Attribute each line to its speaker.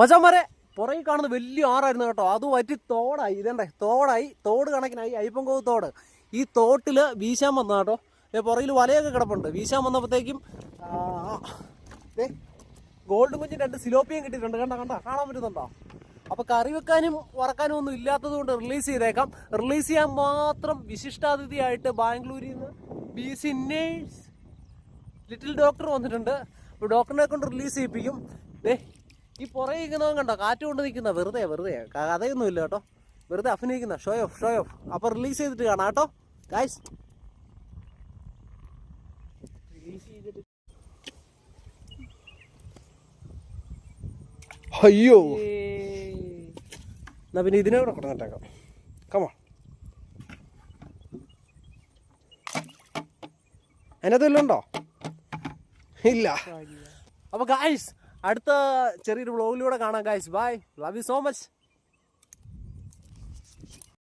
Speaker 1: മച്ചാന്മാരെ പുറകിൽ കാണുന്ന വലിയ ആറായിരുന്നു കേട്ടോ. അത് വറ്റി തോടായി. ഇതേണ്ടേ തോടായി, തോട് കണക്കിനായി, അയ്യപ്പൻകോവ് തോട്. ഈ തോട്ടിൽ വീശാൻ വന്ന കേട്ടോ. പുറകിൽ വലയൊക്കെ കിടപ്പുണ്ട്. വീശാൻ വന്നപ്പോഴത്തേക്കും ഗോൾഡും കുഞ്ഞും 2 സിലോപ്പിയും കിട്ടിയിട്ടുണ്ട്. കാണാൻ പറ്റുന്നുണ്ടോ? അപ്പോൾ കറി വെക്കാനും വറക്കാനും ഒന്നും ഇല്ലാത്തത് കൊണ്ട് റിലീസ് ചെയ്തേക്കാം. റിലീസ് ചെയ്യാൻ മാത്രം വിശിഷ്ടാതിഥിയായിട്ട് ബാംഗ്ലൂരിൽ നിന്ന് BC നേഴ്സ് ലിറ്റിൽ ഡോക്ടർ വന്നിട്ടുണ്ട്. അപ്പോൾ ഡോക്ടറിനെ കൊണ്ട് റിലീസ് ചെയ്യിപ്പിക്കും. ഈ പുറകെ ഇരിക്കുന്നവൻ കണ്ടോ, കാറ്റ് കൊണ്ട് നിൽക്കുന്ന വെറുതെ കഥയൊന്നും ഇല്ല കേട്ടോ, വെറുതെ അഭിനയിക്കുന്ന ഷോ ഓഫ്. അപ്പോൾ റിലീസ് ചെയ്തിട്ട് കാണാം കേട്ടോ ഗൈസ്. അയ്യോ, എന്നാ പിന്നെ ഇതിനെ കൂടെ കൊടുങ്ങട്ടേക്കാം. കമോ, അതിനകത്ത് വല്ലതുണ്ടോ? ഇല്ല. അപ്പോൾ ഗൈസ് അടുത്ത ചെറിയൊരു വ്ളോഗിലൂടെ കാണാം guys. Bye, love you so much.